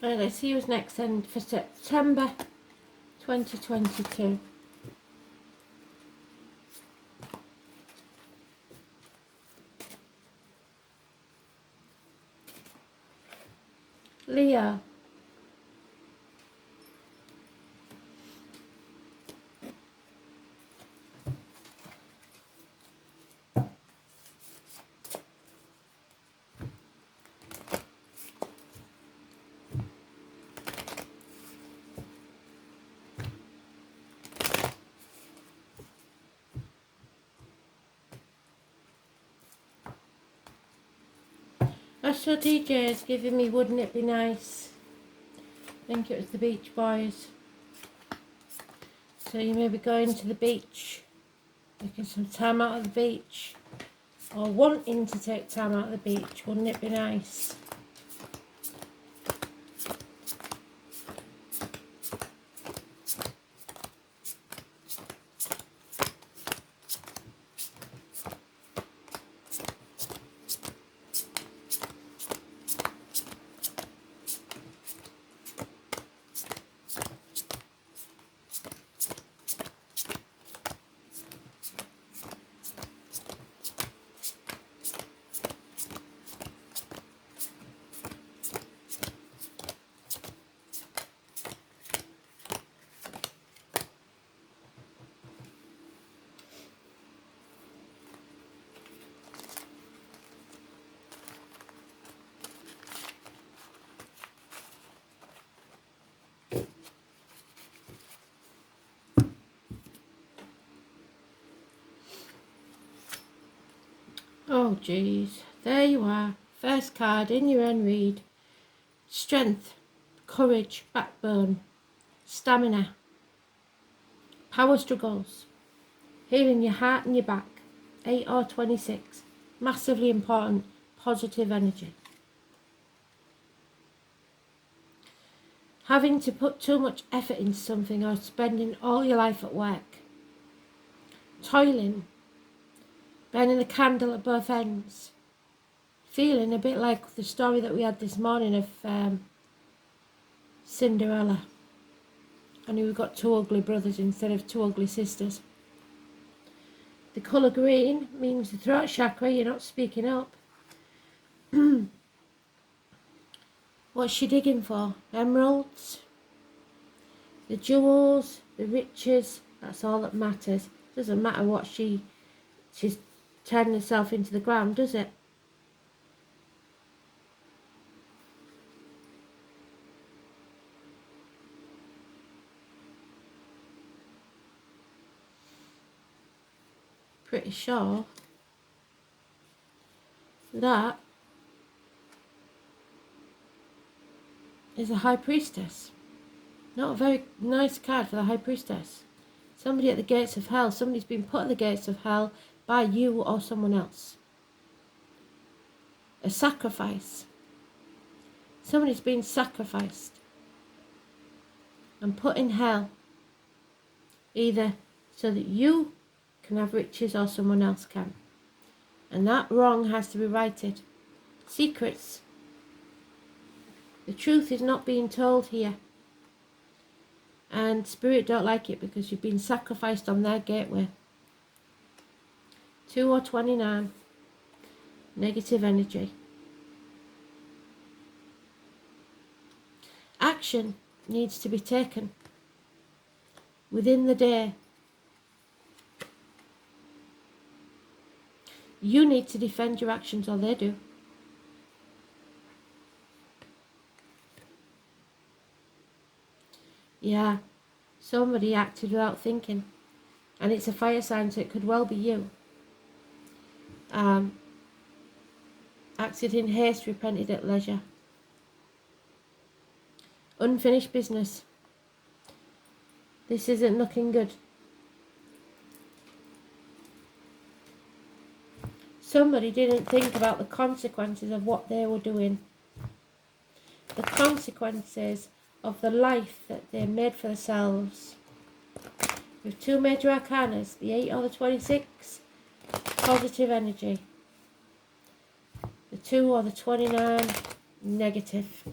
Right, let's see who's next then for September 2022. Leo. Astro DJ is giving me Wouldn't It Be Nice? I think it was the Beach Boys. So you may be going to the beach, taking some time out of the beach, or wanting to take time out of the beach. Wouldn't it be nice? Oh geez, there you are. First card in your own read. Strength, courage, backbone, stamina, power struggles, healing your heart and your back. 8 or 26. Massively important, positive energy. Having to put too much effort into something or spending all your life at work. Toiling, burning the candle at both ends. Feeling a bit like the story that we had this morning of Cinderella. Only we've got 2 ugly brothers instead of 2 ugly sisters. The colour green means the throat chakra, you're not speaking up. What's she digging for? Emeralds? The jewels, the riches, that's all that matters. Doesn't matter what she's turning herself into the ground, does it? Pretty sure that is a high priestess. Not a very nice card for the high priestess. Somebody at the gates of hell. Somebody's been put at the gates of hell by you or someone else. A sacrifice. Somebody's been sacrificed and put in hell, either so that you can have riches or someone else can. And that wrong has to be righted. Secrets. The truth is not being told here. And Spirit don't like it because you've been sacrificed on their gateway. 2 or 29. Negative energy. Action needs to be taken within the day. You need to defend your actions, or they do. Yeah, somebody acted without thinking. And it's a fire sign, so it could well be you. Acted in haste, repented at leisure. Unfinished business. This isn't looking good. Somebody didn't think about the consequences of what they were doing. The consequences of the life that they made for themselves. With 2 major arcanas, the 8 or the 26, positive energy. The 2 or the 29, negative.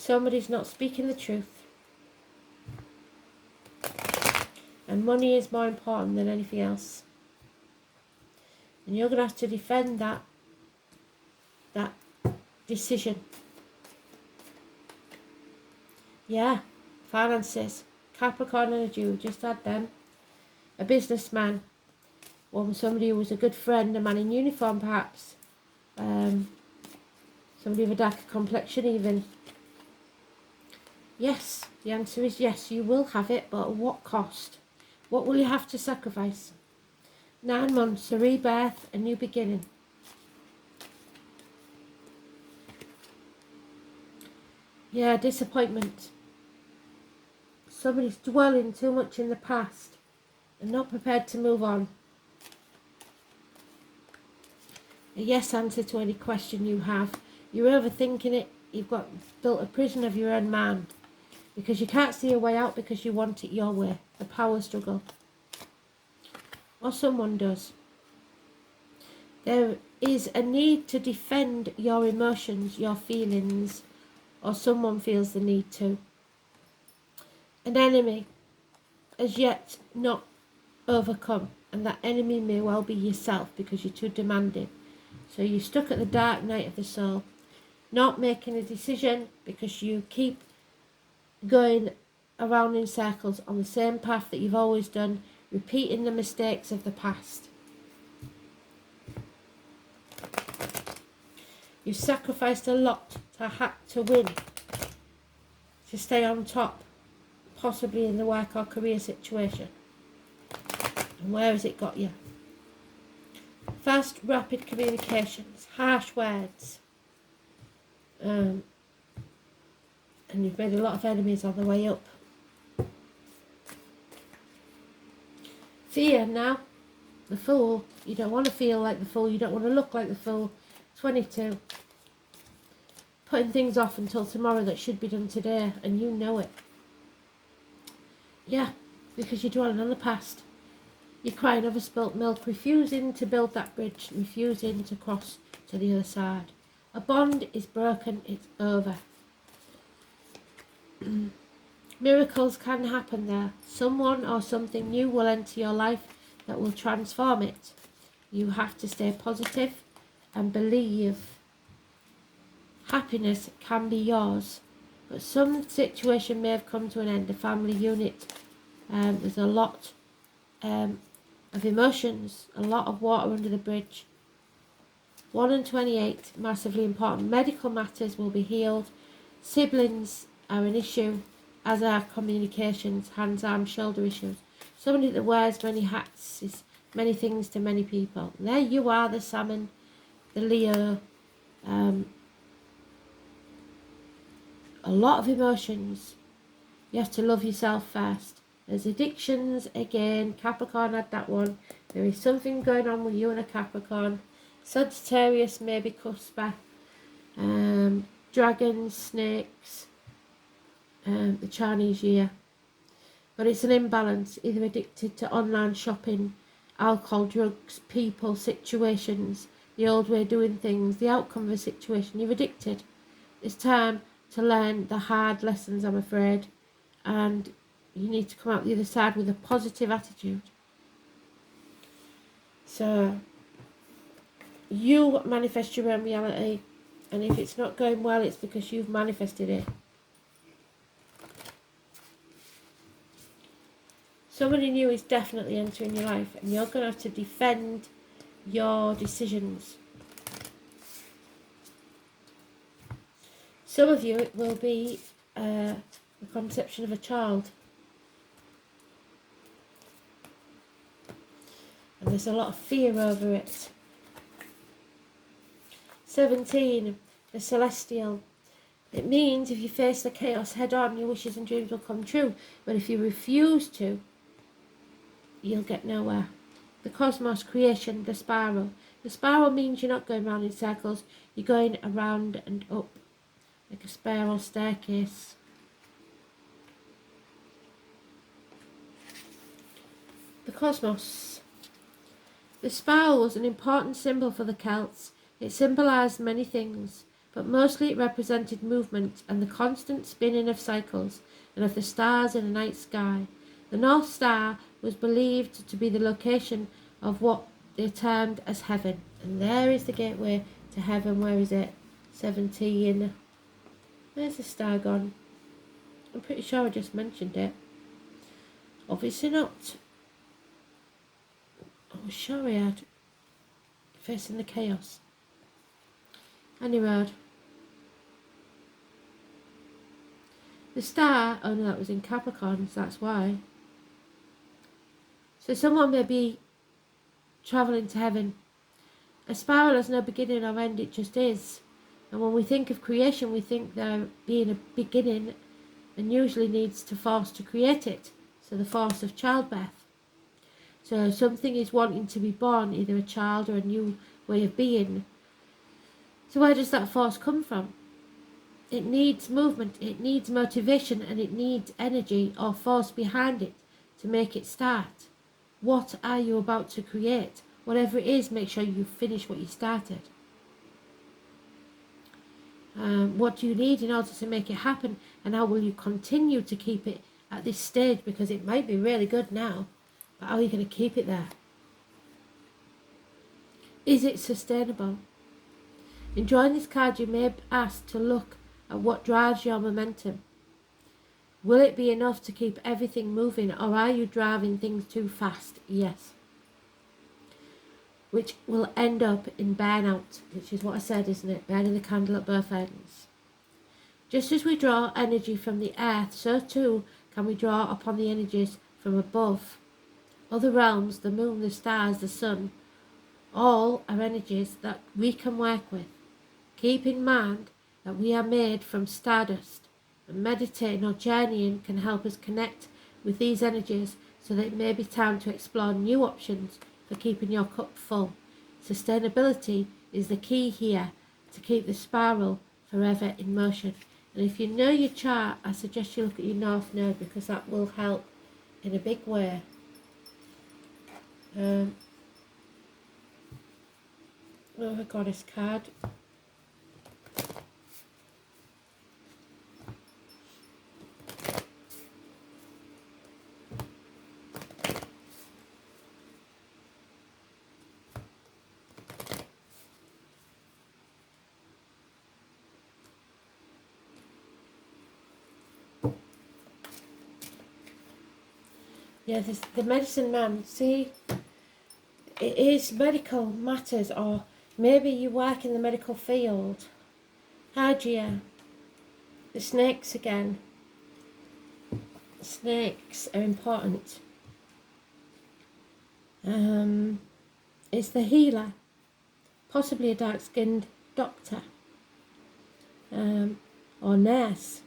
Somebody's not speaking the truth. And money is more important than anything else. And you're going to have to defend that decision. Yeah, finances. Capricorn energy, we just had them. A businessman. Or somebody who was a good friend, a man in uniform perhaps. Somebody with a darker complexion even. Yes, the answer is yes, you will have it, but at what cost? What will you have to sacrifice? 9 months, a rebirth, a new beginning. Yeah, disappointment. Somebody's dwelling too much in the past and not prepared to move on. A yes answer to any question you have. You're overthinking it. You've got built a prison of your own mind because you can't see a way out because you want it your way. The power struggle. Or someone does. There is a need to defend your emotions, your feelings, or someone feels the need to. An enemy as yet not overcome, and that enemy may well be yourself because you're too demanding. So you're stuck at the dark night of the soul, not making a decision because you keep going around in circles on the same path that you've always done, repeating the mistakes of the past. You've sacrificed a lot to win, to stay on top, possibly in the work or career situation. And where has it got you? Fast, rapid communications, harsh words. And you've made a lot of enemies on the way up. Fear now. The fool. You don't want to feel like the fool. You don't want to look like the fool. 22. Putting things off until tomorrow that should be done today, and you know it. Yeah, because you're dwelling on the past. You're crying over spilt milk, refusing to build that bridge, refusing to cross to the other side. A bond is broken, it's over. Miracles can happen there. Someone or something new will enter your life that will transform it. You have to stay positive and believe happiness can be yours. But some situation may have come to an end. A family unit. There's a lot of emotions, a lot of water under the bridge. 1 and 28, massively important. Medical matters will be healed. Siblings are an issue, as are communications, hands, arms, shoulder issues. Somebody that wears many hats is many things to many people. There you are, the Salmon, the Leo. A lot of emotions. You have to love yourself first. There's addictions, again, Capricorn had that one. There is something going on with you and a Capricorn. Sagittarius, maybe Cuspa. Dragons, snakes, the Chinese year. But it's an imbalance, either addicted to online shopping, alcohol, drugs, people, situations, the old way of doing things, the outcome of a situation. You're addicted. It's time to learn the hard lessons, I'm afraid. And you need to come out the other side with a positive attitude. So, you manifest your own reality. And if it's not going well, it's because you've manifested it. Somebody new is definitely entering your life. And you're going to have to defend your decisions. Some of you, it will be the conception of a child. And there's a lot of fear over it. 17, the celestial. It means if you face the chaos head on, your wishes and dreams will come true. But if you refuse to, you'll get nowhere. The cosmos, creation, the spiral. The spiral means you're not going round in circles. You're going around and up. Like a spiral staircase. The cosmos. The spiral was an important symbol for the Celts. It symbolised many things, but mostly it represented movement and the constant spinning of cycles and of the stars in the night sky. The North Star was believed to be the location of what they termed as heaven. And there is the gateway to heaven. Where is it? 17. Where's the star gone? I'm pretty sure I just mentioned it. Obviously not. I was sure I had. Facing the chaos. Anyway, the star, oh no, that was in Capricorns, that's why. So someone may be travelling to heaven. A spiral has no beginning or end, it just is. And when we think of creation, we think there being a beginning and usually needs to force to create it. So the force of childbirth. So something is wanting to be born, either a child or a new way of being. So where does that force come from? It needs movement, it needs motivation, and it needs energy or force behind it to make it start. What are you about to create? Whatever it is, make sure you finish what you started. What do you need in order to make it happen, and how will you continue to keep it at this stage? Because it might be really good now, but how are you going to keep it there? Is it sustainable? In drawing this card, you may be asked to look at what drives your momentum. Will it be enough to keep everything moving, or are you driving things too fast? Yes. Which will end up in burnout, which is what I said, isn't it? Burning the candle at both ends. Just as we draw energy from the earth, so too can we draw upon the energies from above. Other realms, the moon, the stars, the sun, all are energies that we can work with. Keep in mind that we are made from stardust, and meditating or journeying can help us connect with these energies so that it may be time to explore new options for keeping your cup full. Sustainability is the key here to keep the spiral forever in motion. And if you know your chart, I suggest you look at your North Node, because that will help in a big way. Oh, I got this card. Yeah, this, the medicine man, see, it is medical matters, or maybe you work in the medical field. Hygia, the snakes again. Snakes are important. It's the healer, possibly a dark-skinned doctor or nurse.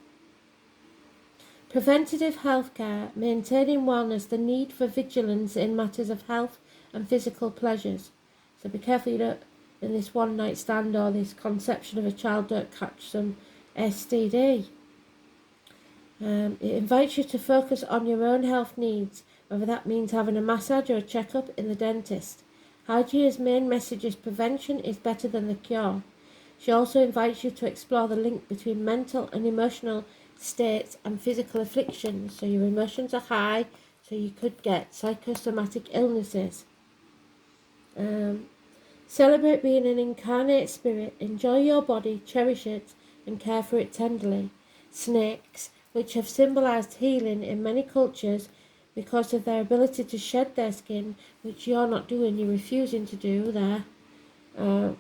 Preventative healthcare, maintaining wellness, the need for vigilance in matters of health and physical pleasures. So be careful you don't, in this one night stand or this conception of a child, don't catch some STD. It invites you to focus on your own health needs, whether that means having a massage or a checkup in the dentist. Hygia's main message is prevention is better than the cure. She also invites you to explore the link between mental and emotional states and physical afflictions. So your emotions are high, so you could get psychosomatic illnesses. Celebrate being an incarnate spirit. Enjoy your body, cherish it, and care for it tenderly. Snakes, which have symbolized healing in many cultures because of their ability to shed their skin, which you're not doing, you're refusing to do there, and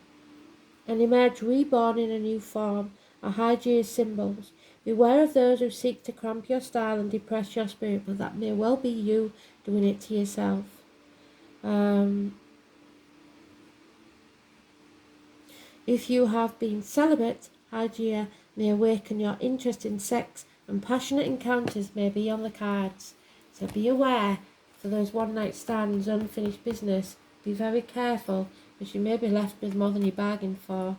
emerge reborn in a new form, are Hygia's symbols. Beware of those who seek to cramp your style and depress your spirit, but that may well be you doing it to yourself. If you have been celibate, Hygia may awaken your interest in sex, and passionate encounters may be on the cards. So be aware for those one-night stands, unfinished business. Be very careful, because you may be left with more than you bargained for.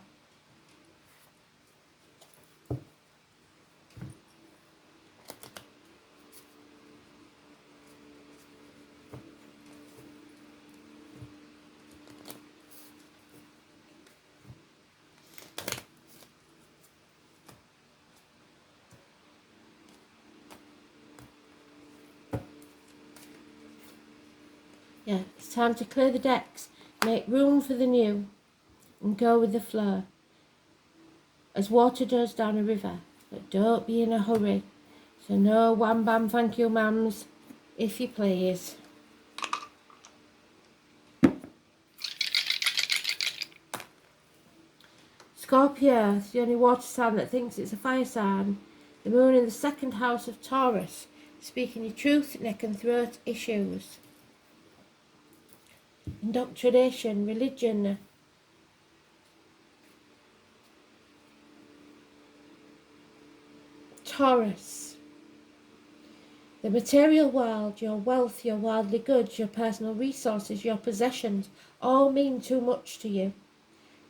Yeah, it's time to clear the decks, make room for the new, and go with the flow, as water does down a river. But don't be in a hurry. So no wham bam thank you ma'ams, if you please. Scorpio is the only water sign that thinks it's a fire sign. The moon in the second house of Taurus. Speaking your truth, neck and throat issues. Indoctrination, religion. Taurus. The material world, your wealth, your worldly goods, your personal resources, your possessions, all mean too much to you.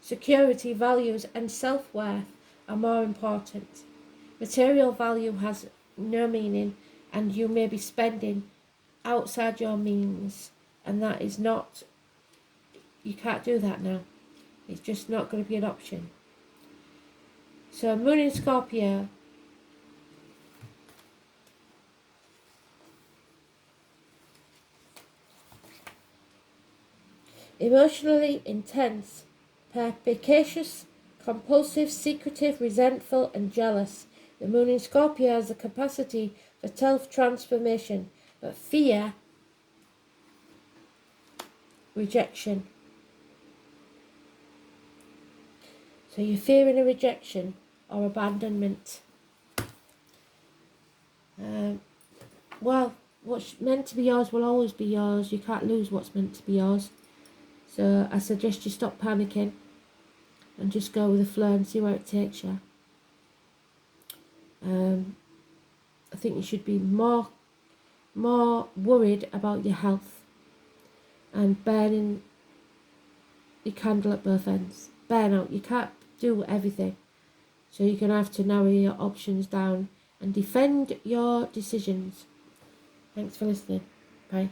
Security, values and self-worth are more important. Material value has no meaning and you may be spending outside your means, and that is not, you can't do that now. It's just not going to be an option. So moon in Scorpio, emotionally intense, perspicacious, compulsive, secretive, resentful and jealous. The moon in Scorpio has the capacity for self-transformation, but fear rejection. So you're fearing a rejection or abandonment. Well, what's meant to be yours will always be yours. You can't lose what's meant to be yours. So I suggest you stop panicking and just go with the flow and see where it takes you. I think you should be more worried about your health and burning your candle at both ends. Burnout. You can't do everything. So you're going to have to narrow your options down and defend your decisions. Thanks for listening. Bye.